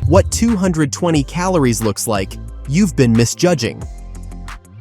what 220 calories looks like, you've been misjudging.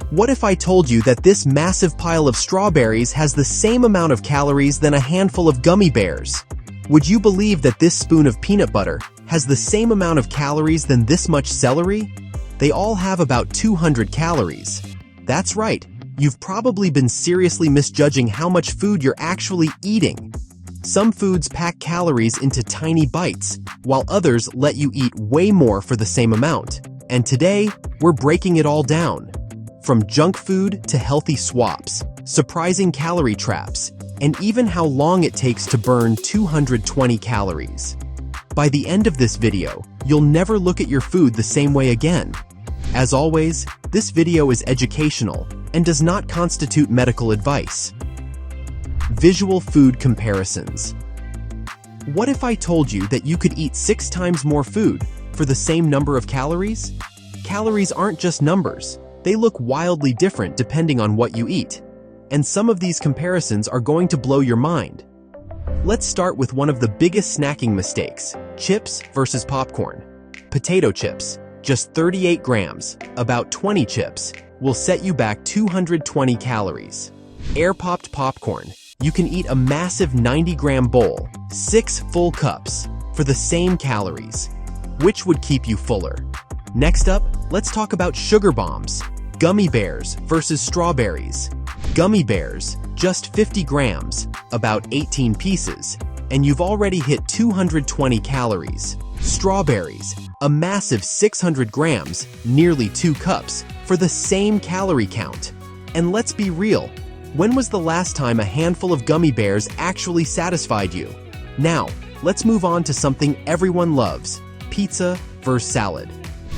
What if I told you that this massive pile of strawberries has the same amount of calories than a handful of gummy bears? Would you believe that this spoon of peanut butter has the same amount of calories than this much celery? They all have about 200 calories. That's right, you've probably been seriously misjudging how much food you're actually eating. Some foods pack calories into tiny bites, while others let you eat way more for the same amount. And today, we're breaking it all down. From junk food to healthy swaps, surprising calorie traps, and even how long it takes to burn 220 calories. By the end of this video, you'll never look at your food the same way again. As always, this video is educational and does not constitute medical advice. Visual food comparisons. What if I told you that you could eat 6 times more food for the same number of calories? Calories aren't just numbers. They look wildly different depending on what you eat. And some of these comparisons are going to blow your mind. Let's start with one of the biggest snacking mistakes: chips versus popcorn. Potato chips, just 38 grams, about 20 chips, will set you back 220 calories. Air-popped popcorn. You can eat a massive 90-gram bowl, 6 full cups, for the same calories. Which would keep you fuller? Next up, let's talk about sugar bombs. Gummy bears versus strawberries. Gummy bears, just 50 grams, about 18 pieces, and you've already hit 220 calories. Strawberries, a massive 600 grams, nearly 2 cups, for the same calorie count. And let's be real, when was the last time a handful of gummy bears actually satisfied you? Now, let's move on to something everyone loves: pizza versus salad.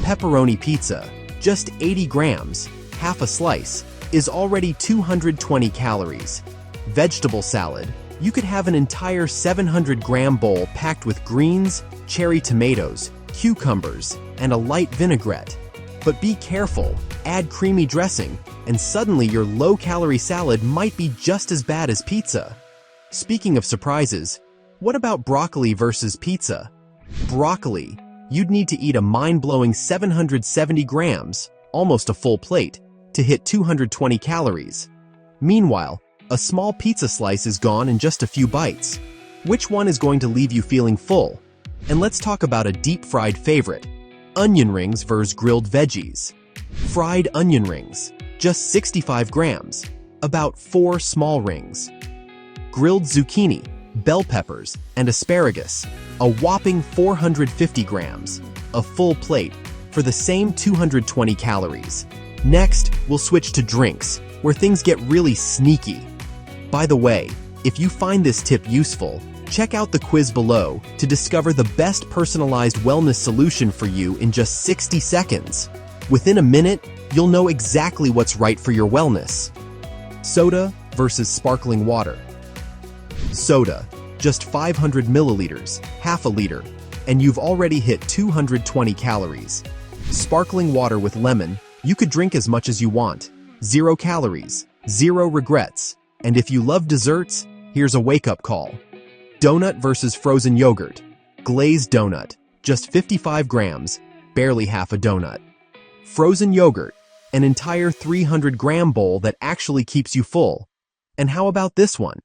Pepperoni pizza, just 80 grams, half a slice, is already 220 calories. Vegetable salad, you could have an entire 700-gram bowl packed with greens, cherry tomatoes, cucumbers, and a light vinaigrette. But be careful, add creamy dressing, and suddenly your low-calorie salad might be just as bad as pizza. Speaking of surprises, what about broccoli versus pizza? Broccoli, you'd need to eat a mind-blowing 770 grams, almost a full plate, to hit 220 calories. Meanwhile, a small pizza slice is gone in just a few bites. Which one is going to leave you feeling full? And let's talk about a deep-fried favorite: onion rings versus grilled veggies. Fried onion rings, just 65 grams, about 4 small rings. Grilled zucchini, bell peppers, and asparagus, a whopping 450 grams, a full plate, for the same 220 calories. Next, we'll switch to drinks, where things get really sneaky. By the way, if you find this tip useful, check out the quiz below to discover the best personalized wellness solution for you in just 60 seconds. Within a minute, you'll know exactly what's right for your wellness. Soda versus sparkling water. Soda, just 500 milliliters, half a liter, and you've already hit 220 calories. Sparkling water with lemon, you could drink as much as you want. 0 calories, 0 regrets. And if you love desserts, here's a wake-up call. Donut versus frozen yogurt. Glazed donut, just 55 grams, barely half a donut. Frozen yogurt, an entire 300-gram bowl that actually keeps you full. And how about this one?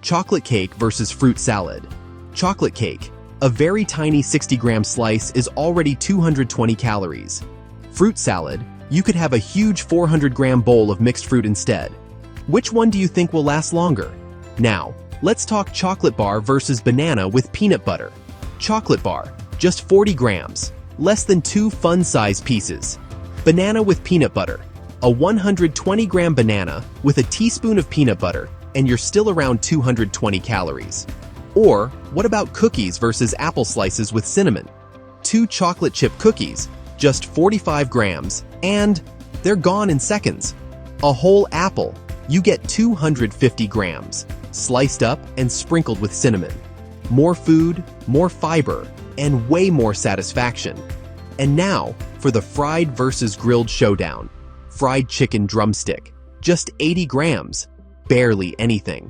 Chocolate cake versus fruit salad. Chocolate cake, a very tiny 60-gram slice, is already 220 calories. Fruit salad, you could have a huge 400-gram bowl of mixed fruit instead. Which one do you think will last longer? Now, let's talk chocolate bar versus banana with peanut butter. Chocolate bar, just 40 grams, less than 2 fun-size pieces. Banana with peanut butter, a 120-gram banana with a teaspoon of peanut butter, and you're still around 220 calories. Or, what about cookies versus apple slices with cinnamon? 2 chocolate chip cookies, just 45 grams, and they're gone in seconds. A whole apple, you get 250 grams, sliced up and sprinkled with cinnamon. More food, more fiber, and way more satisfaction. And now, for the fried versus grilled showdown. Fried chicken drumstick, just 80 grams, barely anything.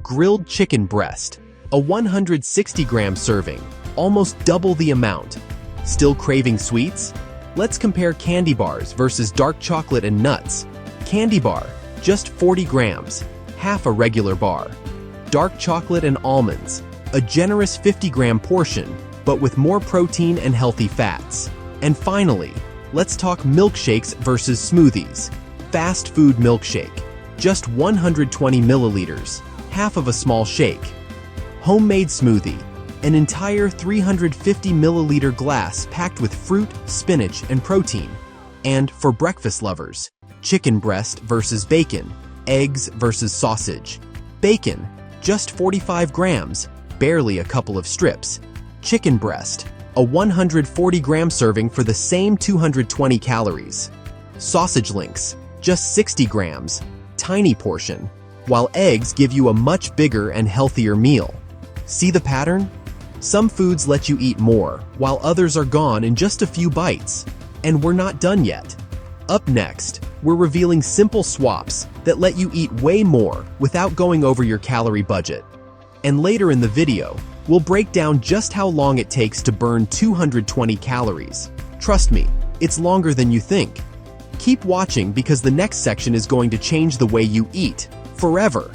Grilled chicken breast, a 160-gram serving, almost double the amount. Still craving sweets? Let's compare candy bars versus dark chocolate and nuts. Candy bar, just 40 grams, half a regular bar. Dark chocolate and almonds, a generous 50-gram portion, but with more protein and healthy fats. And finally, let's talk milkshakes versus smoothies. Fast food milkshake, just 120 milliliters, half of a small shake. Homemade smoothie, an entire 350 milliliter glass packed with fruit, spinach, and protein. And for breakfast lovers, chicken breast versus bacon, eggs versus sausage. Bacon, just 45 grams, barely a couple of strips. Chicken breast, a 140-gram serving for the same 220 calories. Sausage links, just 60 grams, tiny portion, while eggs give you a much bigger and healthier meal. See the pattern? Some foods let you eat more, while others are gone in just a few bites. And we're not done yet. Up next, we're revealing simple swaps that let you eat way more without going over your calorie budget. And later in the video, we'll break down just how long it takes to burn 220 calories. Trust me, it's longer than you think. Keep watching because the next section is going to change the way you eat, forever.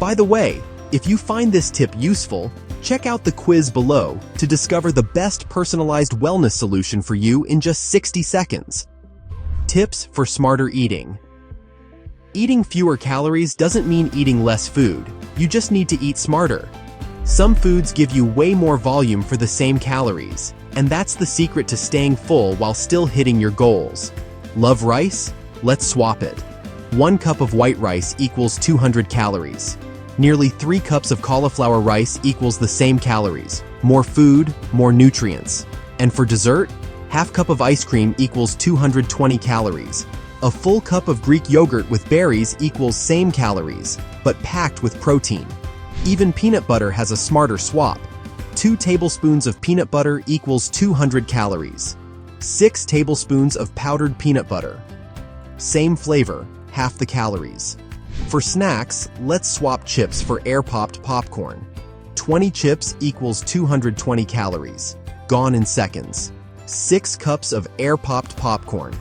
By the way, if you find this tip useful, check out the quiz below to discover the best personalized wellness solution for you in just 60 seconds. Tips for smarter eating. Eating fewer calories doesn't mean eating less food. You just need to eat smarter. Some foods give you way more volume for the same calories, and that's the secret to staying full while still hitting your goals. Love rice? Let's swap it. 1 cup of white rice equals 200 calories. Nearly 3 cups of cauliflower rice equals the same calories. More food, more nutrients. And for dessert, half cup of ice cream equals 220 calories. A full cup of Greek yogurt with berries equals same calories, but packed with protein. Even peanut butter has a smarter swap. 2 tablespoons of peanut butter equals 200 calories. 6 tablespoons of powdered peanut butter. Same flavor, half the calories. For snacks, let's swap chips for air-popped popcorn. 20 chips equals 220 calories. Gone in seconds. 6 cups of air-popped popcorn.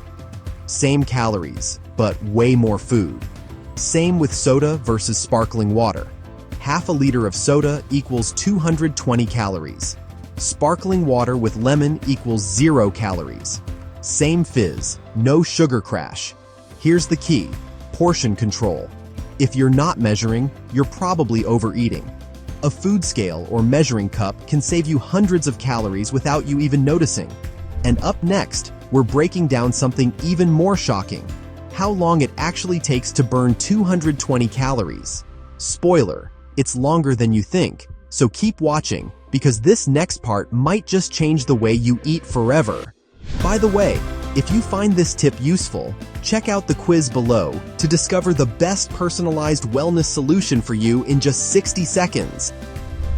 Same calories, but way more food. Same with soda versus sparkling water. Half a liter of soda equals 220 calories. Sparkling water with lemon equals 0 calories. Same fizz, no sugar crash. Here's the key: portion control. If you're not measuring, you're probably overeating. A food scale or measuring cup can save you hundreds of calories without you even noticing. And up next, we're breaking down something even more shocking: how long it actually takes to burn 220 calories. Spoiler, it's longer than you think, so keep watching, because this next part might just change the way you eat forever. By the way, if you find this tip useful, check out the quiz below to discover the best personalized wellness solution for you in just 60 seconds.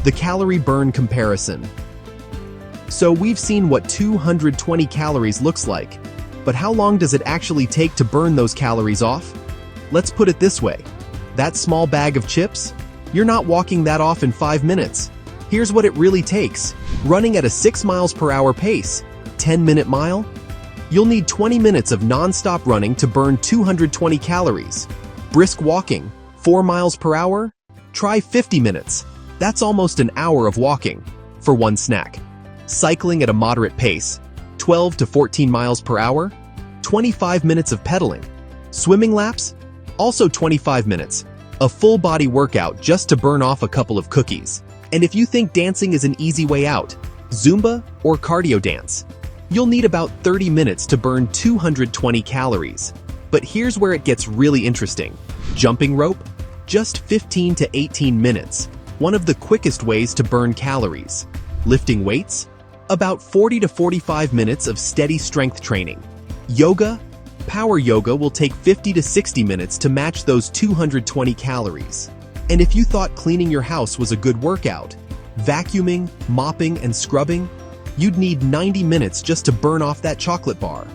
The calorie burn comparison. So we've seen what 220 calories looks like, but how long does it actually take to burn those calories off? Let's put it this way. That small bag of chips? You're not walking that off in 5 minutes. Here's what it really takes. Running at a 6 miles per hour pace, 10-minute mile? You'll need 20 minutes of non-stop running to burn 220 calories. Brisk walking, 4 miles per hour? Try 50 minutes. That's almost an hour of walking for one snack. Cycling at a moderate pace, 12 to 14 miles per hour? 25 minutes of pedaling. Swimming laps? Also 25 minutes. A full body workout just to burn off a couple of cookies. And if you think dancing is an easy way out, Zumba or cardio dance? You'll need about 30 minutes to burn 220 calories. But here's where it gets really interesting. Jumping rope? Just 15 to 18 minutes. One of the quickest ways to burn calories. Lifting weights? About 40 to 45 minutes of steady strength training. Yoga? Power yoga will take 50 to 60 minutes to match those 220 calories. And if you thought cleaning your house was a good workout, vacuuming, mopping, and scrubbing, you'd need 90 minutes just to burn off that chocolate bar.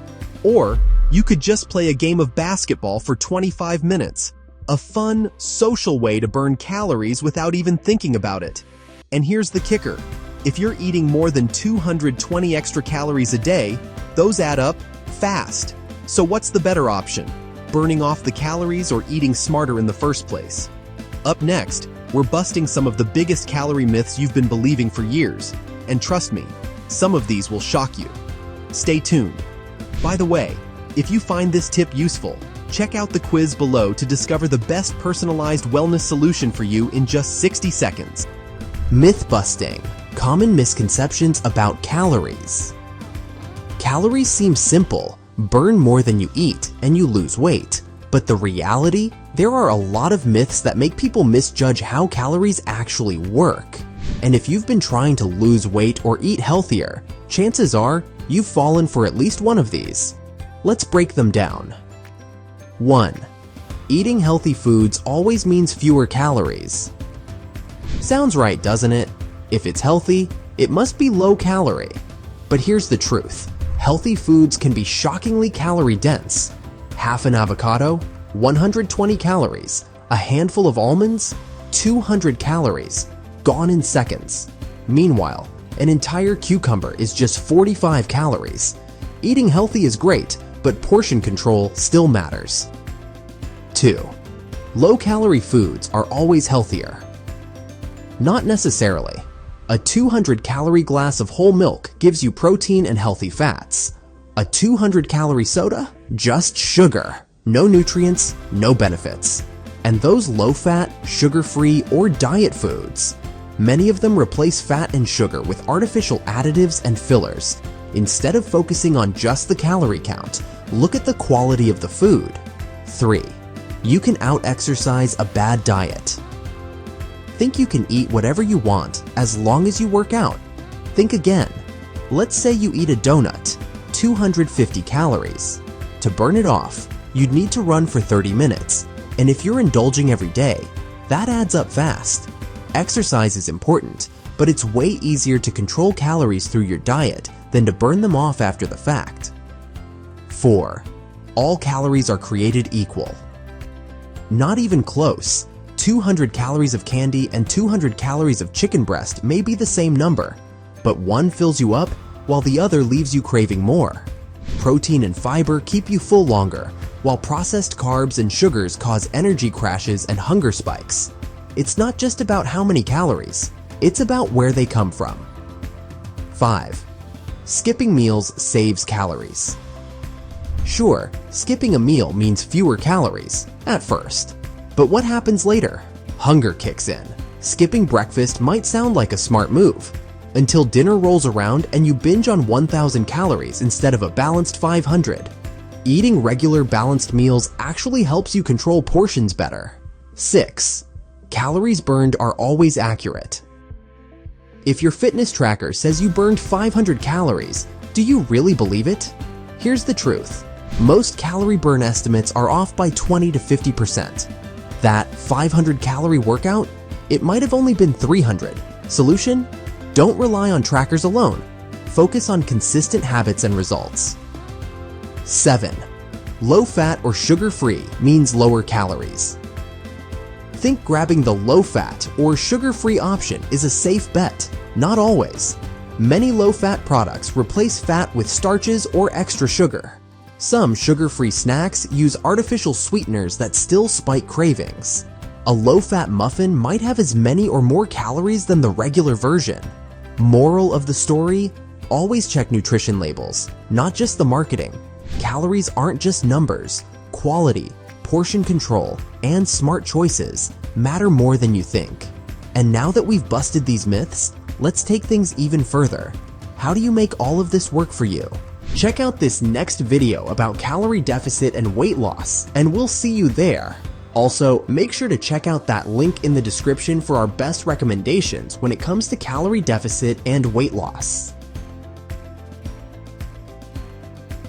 Or you could just play a game of basketball for 25 minutes. A fun, social way to burn calories without even thinking about it. And here's the kicker. If you're eating more than 220 extra calories a day, those add up fast. So what's the better option? Burning off the calories or eating smarter in the first place? Up next, we're busting some of the biggest calorie myths you've been believing for years. And trust me, some of these will shock you. Stay tuned. By the way, if you find this tip useful, check out the quiz below to discover the best personalized wellness solution for you in just 60 seconds. Myth busting. Common misconceptions about calories. Calories seem simple. Burn more than you eat and you lose weight. But the reality? There are a lot of myths that make people misjudge how calories actually work. And if you've been trying to lose weight or eat healthier, chances are you've fallen for at least one of these. Let's break them down. 1. Eating healthy foods always means fewer calories. Sounds right, doesn't it? If it's healthy, it must be low calorie. But here's the truth. Healthy foods can be shockingly calorie-dense. Half an avocado, 120 calories. A handful of almonds, 200 calories. Gone in seconds. Meanwhile, an entire cucumber is just 45 calories. Eating healthy is great, but portion control still matters. 2. Low-calorie foods are always healthier. Not necessarily. A 200-calorie glass of whole milk gives you protein and healthy fats. A 200-calorie soda? Just sugar. No nutrients, no benefits. And those low-fat, sugar-free, or diet foods? Many of them replace fat and sugar with artificial additives and fillers. Instead of focusing on just the calorie count, look at the quality of the food. 3. You can out-exercise a bad diet. Think you can eat whatever you want as long as you work out? Think again. Let's say you eat a donut, 250 calories. To burn it off, you'd need to run for 30 minutes. And if you're indulging every day, that adds up fast. Exercise is important, but it's way easier to control calories through your diet than to burn them off after the fact. 4. All calories are created equal. Not even close. 200 calories of candy and 200 calories of chicken breast may be the same number, but one fills you up while the other leaves you craving more. Protein and fiber keep you full longer, while processed carbs and sugars cause energy crashes and hunger spikes. It's not just about how many calories, it's about where they come from. 5. Skipping meals saves calories. Sure, skipping a meal means fewer calories, at first. But what happens later? Hunger kicks in. Skipping breakfast might sound like a smart move, until dinner rolls around and you binge on 1,000 calories instead of a balanced 500. Eating regular balanced meals actually helps you control portions better. 6. Calories burned are always accurate. If your fitness tracker says you burned 500 calories, do you really believe it? Here's the truth. Most calorie burn estimates are off by 20 to 50%. That 500-calorie workout? It might have only been 300. Solution? Don't rely on trackers alone. Focus on consistent habits and results. 7. Low-fat or sugar-free means lower calories. Think grabbing the low-fat or sugar-free option is a safe bet. Not always. Many low-fat products replace fat with starches or extra sugar. Some sugar-free snacks use artificial sweeteners that still spike cravings. A low-fat muffin might have as many or more calories than the regular version. Moral of the story? Always check nutrition labels, not just the marketing. Calories aren't just numbers. Quality, portion control, and smart choices matter more than you think. And now that we've busted these myths, let's take things even further. How do you make all of this work for you? Check out this next video about calorie deficit and weight loss, and we'll see you there. Also, make sure to check out that link in the description for our best recommendations when it comes to calorie deficit and weight loss.